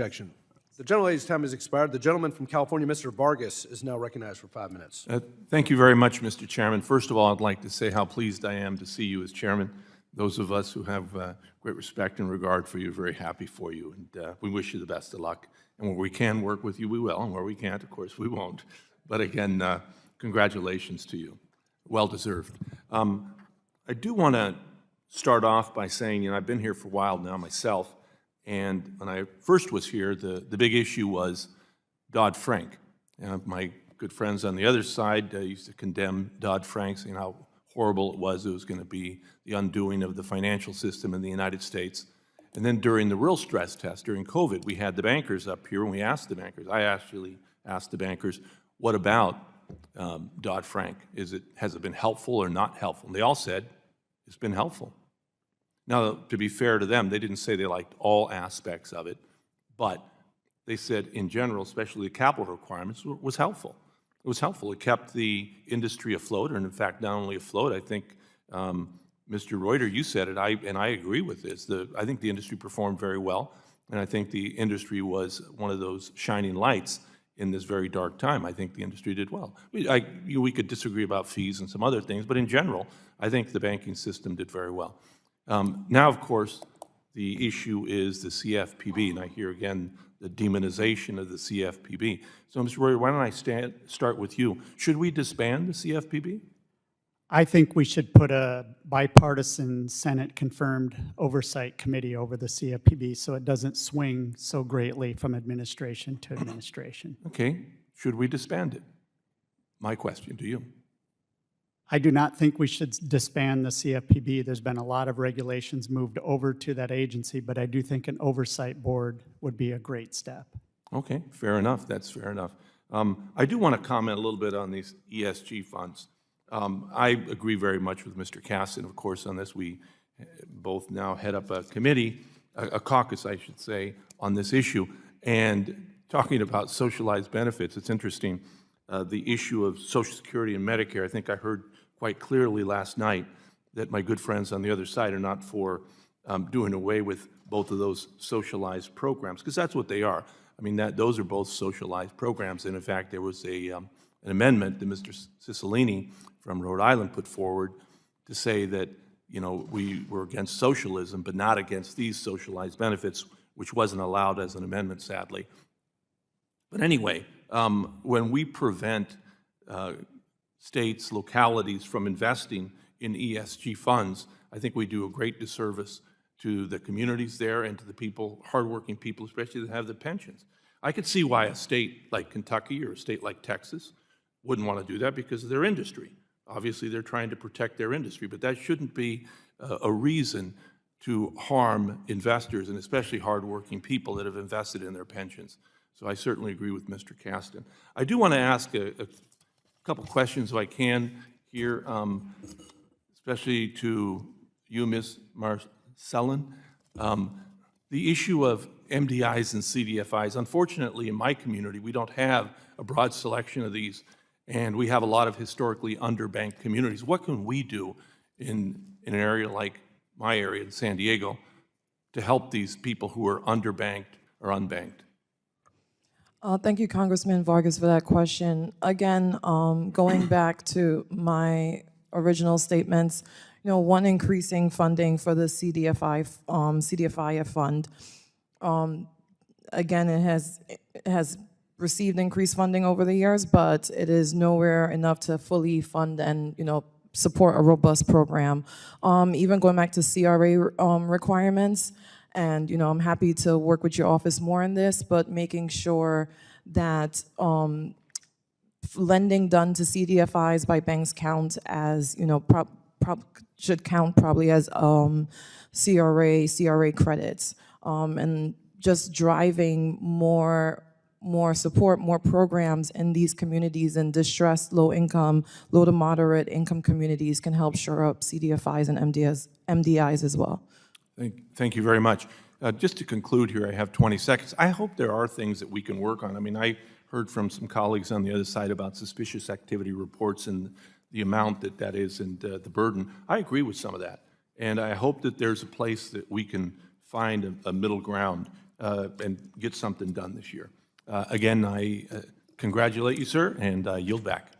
Objection. The gentlelady's time has expired. The gentleman from California, Mr. Vargas, is now recognized for 5 minutes. Thank you very much, Mr. Chairman. First of all, I'd like to say how pleased I am to see you as chairman. Those of us who have great respect and regard for you are very happy for you, and we wish you the best of luck. And where we can work with you, we will, and where we can't, of course, we won't. But again, congratulations to you. Well deserved. I do want to start off by saying, I've been here for a while now myself, and when I first was here, the big issue was Dodd-Frank. My good friends on the other side used to condemn Dodd-Frank, saying how horrible it was going to be the undoing of the financial system in the United States. And then during the real stress test, during COVID, we had the bankers up here, and we asked the bankers, I actually asked the bankers, what about Dodd-Frank? Has it been helpful or not helpful? And they all said, it's been helpful. Now, to be fair to them, they didn't say they liked all aspects of it, but they said in general, especially the capital requirements, was helpful. It was helpful. It kept the industry afloat, and in fact, not only afloat, I think, Mr. Reuter, you said it, and I agree with this. I think the industry performed very well, and I think the industry was one of those shining lights in this very dark time. I think the industry did well. We could disagree about fees and some other things, but in general, I think the banking system did very well. Now, of course, the issue is the CFPB, and I hear again the demonization of the CFPB. So, Mr. Reuter, why don't I start with you? Should we disband the CFPB? I think we should put a bipartisan Senate-confirmed oversight committee over the CFPB so it doesn't swing so greatly from administration to administration. Okay. Should we disband it? My question to you. I do not think we should disband the CFPB. There's been a lot of regulations moved over to that agency, but I do think an oversight board would be a great step. Okay, fair enough. That's fair enough. I do want to comment a little bit on these ESG funds. I agree very much with Mr. Caston, of course, on this. We both now head up a committee, a caucus, I should say, on this issue. And talking about socialized benefits, it's interesting. The issue of Social Security and Medicare, I think I heard quite clearly last night that my good friends on the other side are not for doing away with both of those socialized programs, because that's what they are. I mean, those are both socialized programs, and in fact, there was an amendment that Mr. Cicilline from Rhode Island put forward to say that, we were against socialism, but not against these socialized benefits, which wasn't allowed as an amendment, sadly. But anyway, when we prevent states, localities from investing in ESG funds, I think we do a great disservice to the communities there and to the people, hardworking people, especially that have the pensions. I could see why a state like Kentucky or a state like Texas wouldn't want to do that because of their industry. Obviously, they're trying to protect their industry, but that shouldn't be a reason to harm investors and especially hardworking people that have invested in their pensions. So I certainly agree with Mr. Caston. I do want to ask a couple questions if I can here, especially to you, Ms. Marcellin. The issue of MDIs and CDFIs, unfortunately in my community, we don't have a broad selection of these, and we have a lot of historically underbanked communities. What can we do in an area like my area in San Diego to help these people who are underbanked or unbanked? Thank you, Congressman Vargas, for that question. Again, going back to my original statements, one, increasing funding for the CDFI fund. Again, it has received increased funding over the years, but it is nowhere enough to fully fund and support a robust program. Even going back to CRA requirements. And, I'm happy to work with your office more on this, but making sure that lending done to CDFIs by banks count as, should count probably as CRA credits. And just driving more support, more programs in these communities in distressed, low to moderate income communities can help shore up CDFIs and MDIs as well. Thank you very much. Just to conclude here, I have 20 seconds. I hope there are things that we can work on. I mean, I heard from some colleagues on the other side about suspicious activity reports and the amount that is and the burden. I agree with some of that. And I hope that there's a place that we can find a middle ground and get something done this year. Again, I congratulate you, sir, and yield back.